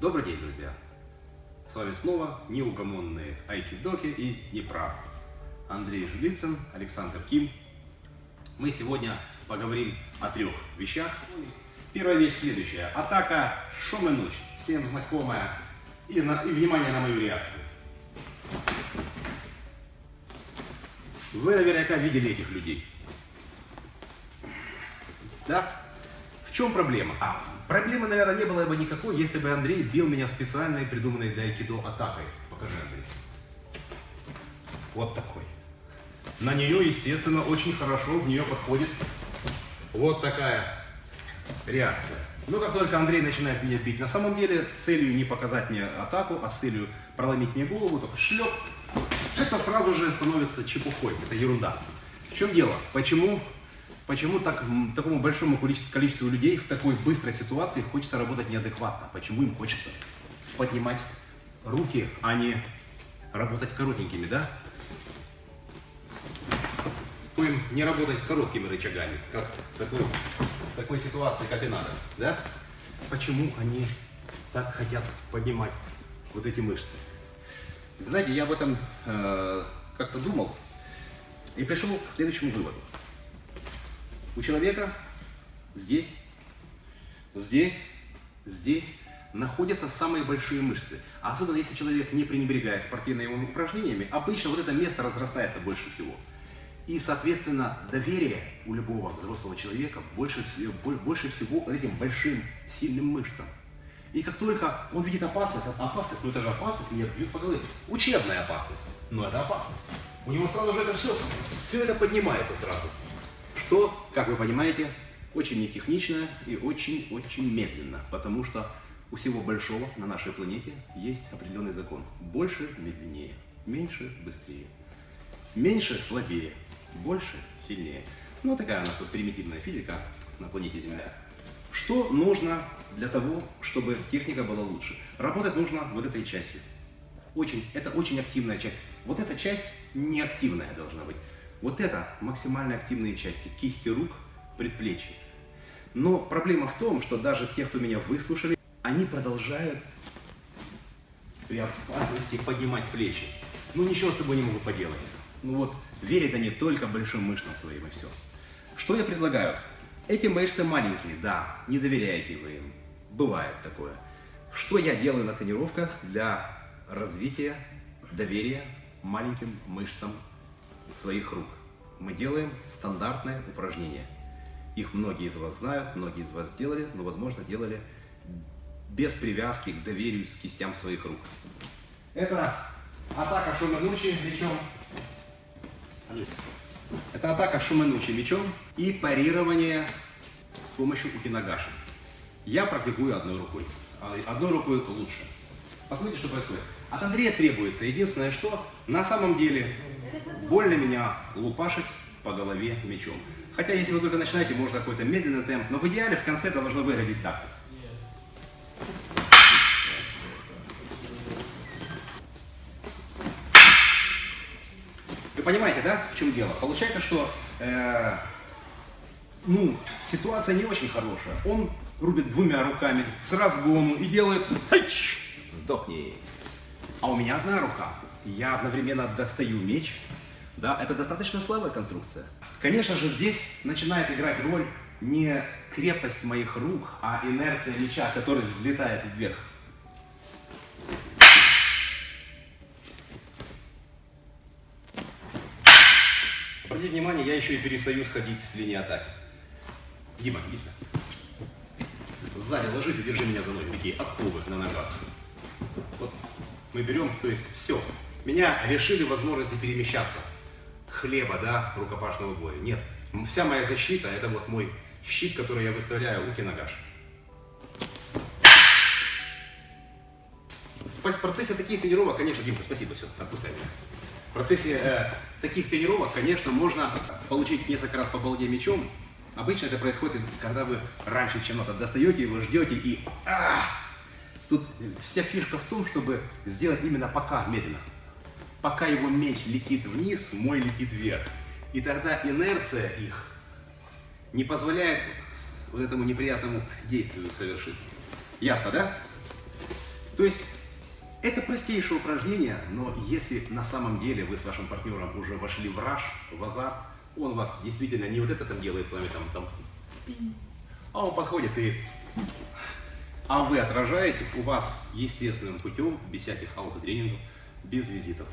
Добрый день, друзья! С вами снова неугомонные айкидоки из Днепра. Андрей Жулицын, Александр Ким. Мы сегодня поговорим о 3 вещах. Первая вещь следующая. Атака Шоменуч. Всем знакомая. И внимание на мою реакцию. Вы наверняка видели этих людей. Да? В чем проблема? Проблемы, наверное, не было бы никакой, если бы Андрей бил меня специальной, придуманной для айкидо атакой. Покажи, Андрей. Вот такой. На нее, естественно, очень хорошо в нее подходит вот такая реакция. Но как только Андрей начинает меня бить на самом деле, с целью не показать мне атаку, а с целью проломить мне голову, только шлеп, это сразу же становится чепухой, это ерунда. В чем дело? Почему такому большому количеству людей в такой быстрой ситуации хочется работать неадекватно? Почему им хочется поднимать руки, а не работать коротенькими, да? Им не работать короткими рычагами, как в такой ситуации, как и надо, да? Почему они так хотят поднимать вот эти мышцы? Знаете, я об этом как-то думал и пришел к следующему выводу. У человека здесь находятся самые большие мышцы. А особенно если человек не пренебрегает спортивными упражнениями, обычно вот это место разрастается больше всего. И, соответственно, доверие у любого взрослого человека больше всего этим большим, сильным мышцам. И как только он видит опасность, ну это же опасность, меня бьют по голове. Учебная опасность, но это опасность. У него сразу же это все это поднимается сразу. Что, как вы понимаете, очень нетехнично и очень медленно, потому что у всего большого на нашей планете есть определенный закон. Больше – медленнее, меньше – быстрее, меньше – слабее, больше – сильнее. Ну, такая у нас вот примитивная физика на планете Земля. Что нужно для того, чтобы техника была лучше? Работать нужно вот этой частью. Это очень активная часть. Вот эта часть неактивная должна быть. Вот это максимально активные части. Кисти рук, предплечья. Но проблема в том, что даже те, кто меня выслушали, они продолжают при опасности поднимать плечи. Ну ничего с собой не могут поделать. Ну вот, верят они только большим мышцам своим и все. Что я предлагаю? Эти мышцы маленькие, да, не доверяете вы им. Бывает такое. Что я делаю на тренировках для развития доверия маленьким мышцам своих рук? Мы делаем стандартное упражнение. Их многие из вас знают, многие из вас делали, но, возможно, делали без привязки к доверию к кистям своих рук. Это атака Шоменучи мечом. Это атака Шоменучи мечом и парирование с помощью укинагаши. Я практикую одной рукой. Одной рукой лучше. Посмотрите, что происходит. От Андрея требуется единственное, что на самом деле больно меня лупашить по голове мечом. Хотя, если вы только начинаете, можно какой-то медленный темп, но в идеале в конце должно выглядеть так. Вы понимаете, да, в чем дело? Получается, что ситуация не очень хорошая. Он рубит 2 руками с разгону и делает сдохни. А у меня одна рука. Я одновременно достаю меч. Да, это достаточно слабая конструкция. Конечно же, здесь начинает играть роль не крепость моих рук, а инерция меча, который взлетает вверх. Обратите внимание, я еще и перестаю сходить с линии атаки. Дима, иди сюда. Сзади ложись и держи меня за ноги, такие оковы на ногах. Вот мы берем, то есть все. Меня лишили возможности перемещаться. Хлеба, да, рукопашного боя. Нет, вся моя защита, это вот мой щит, который я выставляю укинагаши. В процессе таких тренировок, конечно, Димка, спасибо, все, отпускай меня. В процессе таких тренировок, конечно, можно получить несколько раз по балде мечом. Обычно это происходит, когда вы раньше чем-то достаете его, ждете и... Тут вся фишка в том, чтобы сделать именно пока медленно. Пока его меч летит вниз, мой летит вверх. И тогда инерция их не позволяет вот этому неприятному действию совершиться. Ясно, да? То есть это простейшее упражнение, но если на самом деле вы с вашим партнером уже вошли в раж, в азарт, он вас действительно не вот это там делает с вами там, а он подходит и... А вы отражаете, у вас естественным путем, без всяких аутотренингов, без визитов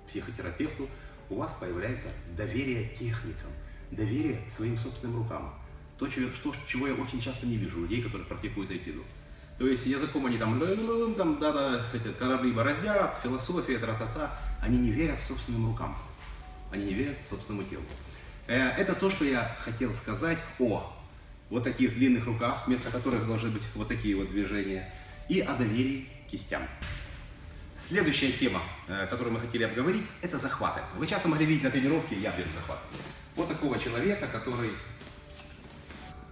к психотерапевту, у вас появляется доверие техникам, доверие своим собственным рукам. То, чего я очень часто не вижу у людей, которые практикуют айкидо. То есть языком они там корабли бороздят, философия, тра-та-та. Они не верят собственным рукам. Они не верят собственному телу. Это то, что я хотел сказать о вот таких длинных руках, вместо которых должны быть вот такие вот движения, и о доверии к кистям. Следующая тема, которую мы хотели обговорить, это захваты. Вы часто могли видеть на тренировке, я беру захват. Вот такого человека, который...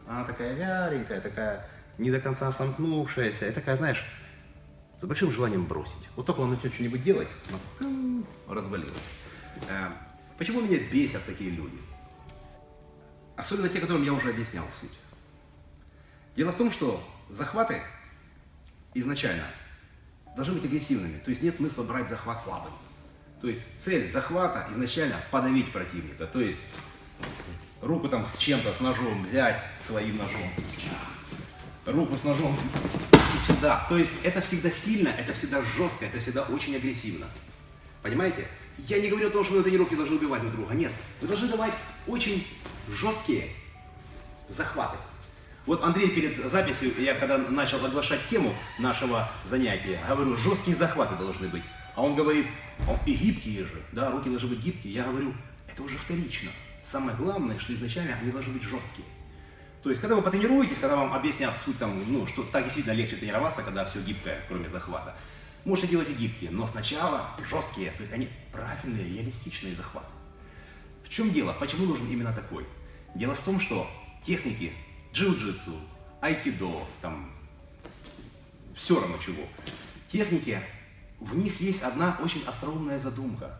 Она такая вяленькая, такая не до конца сомкнувшаяся, и такая, знаешь, с большим желанием бросить. Вот только он начнет что-нибудь делать, развалилась. Почему меня бесят такие люди? Особенно те, которым я уже объяснял суть. Дело в том, что захваты изначально должны быть агрессивными, то есть нет смысла брать захват слабым. То есть цель захвата изначально подавить противника, то есть руку там с чем-то, с ножом взять, своим ножом, руку с ножом и сюда. То есть это всегда сильно, это всегда жестко, это всегда очень агрессивно. Понимаете? Я не говорю о том, что вы на тренировке должны убивать друг друга, нет. Вы должны давать очень жесткие захваты. Вот Андрей перед записью, я когда начал оглашать тему нашего занятия, говорю, жесткие захваты должны быть. А он говорит, и гибкие же, да, руки должны быть гибкие. Я говорю, это уже вторично. Самое главное, что изначально они должны быть жесткие. То есть, когда вы потренируетесь, когда вам объяснят суть, там, ну, что так действительно легче тренироваться, когда все гибкое, кроме захвата, можете делать и гибкие, но сначала жесткие, то есть они правильные, реалистичные захваты. В чем дело? Почему нужен именно такой? Дело в том, что техники джиу-джитсу, айкидо, там, все равно чего, техники, в них есть одна очень остроумная задумка.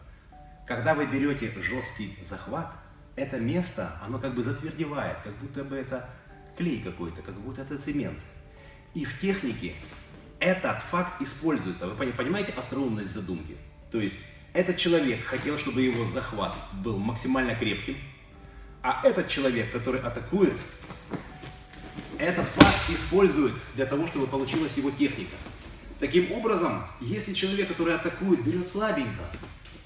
Когда вы берете жесткий захват, это место, оно как бы затвердевает, как будто бы это клей какой-то, как будто это цемент. И в технике этот факт используется. Вы понимаете остроумность задумки? То есть этот человек хотел, чтобы его захват был максимально крепким, а этот человек, который атакует, этот факт использует для того, чтобы получилась его техника. Таким образом, если человек, который атакует, берет слабенько,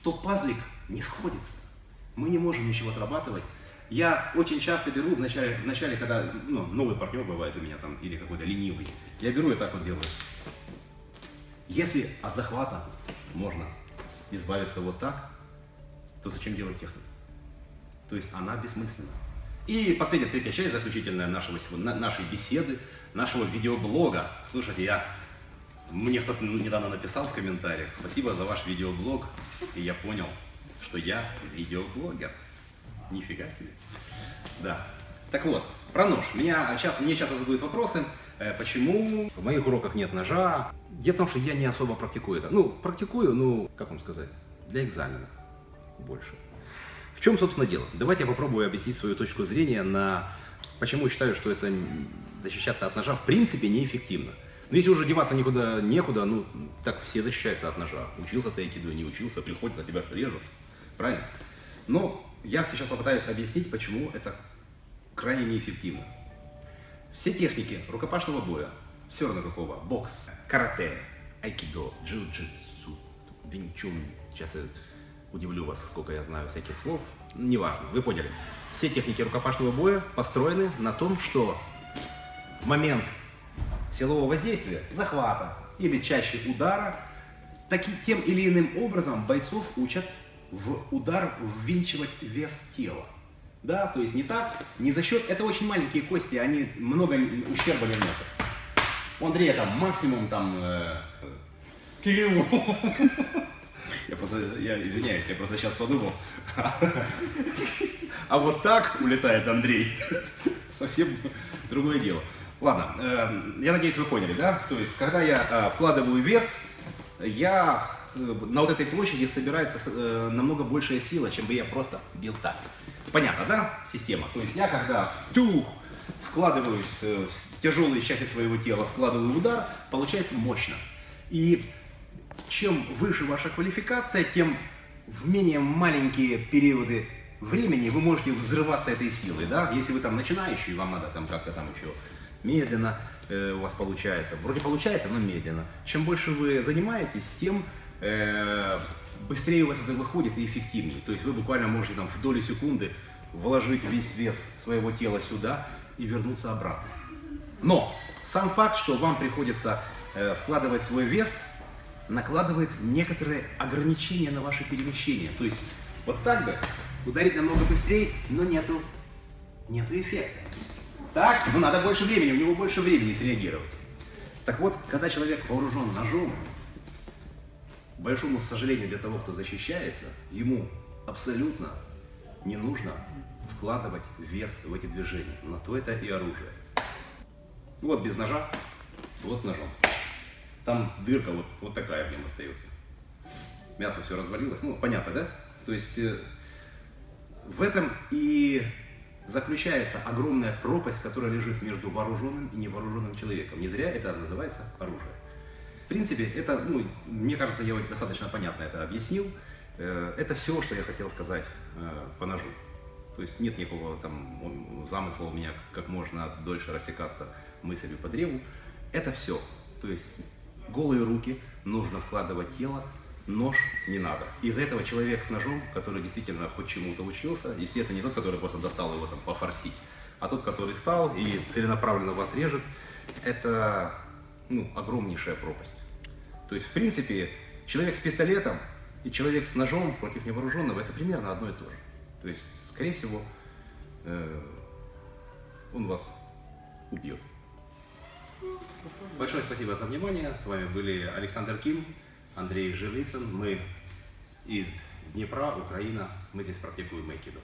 то пазлик не сходится. Мы не можем ничего отрабатывать. Я очень часто беру в начале, когда новый партнер бывает у меня там, или какой-то ленивый, я беру и так вот делаю. Если от захвата можно избавиться вот так, то зачем делать технику? То есть она бессмысленна. И последняя, третья часть, заключительная нашей беседы, нашего видеоблога. Слушайте, мне кто-то недавно написал в комментариях, спасибо за ваш видеоблог, и я понял, что я видеоблогер. Нифига себе. Да. Так вот, про нож. Мне часто задают вопросы, почему в моих уроках нет ножа. Дело в том, что я не особо практикую это. Практикую, как вам сказать, для экзамена больше. В чем, собственно, дело? Давайте я попробую объяснить свою точку зрения на почему считаю, что это защищаться от ножа в принципе неэффективно. Но если уже деваться некуда, так все защищаются от ножа. Учился ты айкидо, не учился, приходят, за тебя режут. Правильно? Но я сейчас попытаюсь объяснить, почему это крайне неэффективно. Все техники рукопашного боя, все равно какого, бокс, карате, айкидо, джиу-джитсу, винчун, сейчас я удивлю вас, сколько я знаю всяких слов, неважно, вы поняли. Все техники рукопашного боя построены на том, что в момент силового воздействия, захвата или чаще удара, тем или иным образом бойцов учат в удар ввинчивать вес тела. Да, то есть не так, не за счет, это очень маленькие кости, они много ущерба не наносят. У Андрея там максимум Кирилл. Я извиняюсь, я просто сейчас подумал. А вот так улетает Андрей. Совсем другое дело. Ладно, я надеюсь, вы поняли, да? То есть, когда я вкладываю вес, на вот этой площади собирается намного большая сила, чем бы я просто бил так. Понятно, да, система? То есть я когда вкладываюсь в тяжелые части своего тела, вкладываю удар, получается мощно. И чем выше ваша квалификация, тем в менее маленькие периоды времени вы можете взрываться этой силой, да? Если вы там начинающий, вам надо там как-то там еще медленно у вас получается. Вроде получается, но медленно. Чем больше вы занимаетесь, тем быстрее у вас это выходит и эффективнее. То есть вы буквально можете там в долю секунды вложить весь вес своего тела сюда и вернуться обратно. Но сам факт, что вам приходится вкладывать свой вес, накладывает некоторые ограничения на ваше перемещение. То есть вот так бы ударить намного быстрее, но нету эффекта. Так, ну надо больше времени, у него больше времени среагировать. Так вот, когда человек вооружен ножом, к большому сожалению для того, кто защищается, ему абсолютно не нужно вкладывать вес в эти движения. На то это и оружие. Вот без ножа, вот с ножом. Там дырка вот такая в нем остается. Мясо все развалилось. Ну, понятно, да? То есть в этом и заключается огромная пропасть, которая лежит между вооруженным и невооруженным человеком. Не зря это называется оружие. В принципе, это, ну, мне кажется, я вот достаточно понятно это объяснил. Это все, что я хотел сказать по ножу. То есть нет никакого там замысла у меня, как можно дольше рассекаться мыслью по древу. Это все. То есть голые руки, нужно вкладывать тело, нож не надо. Из-за этого человек с ножом, который действительно хоть чему-то учился, естественно, не тот, который просто достал его там пофорсить, а тот, который стал и целенаправленно вас режет, это, ну, огромнейшая пропасть. То есть, в принципе, человек с пистолетом и человек с ножом против невооруженного — это примерно одно и то же. То есть, скорее всего, он вас убьет. Большое спасибо за внимание. С вами были Александр Ким, Андрей Жилицын. Мы из Днепра, Украина. Мы здесь практикуем айкидо.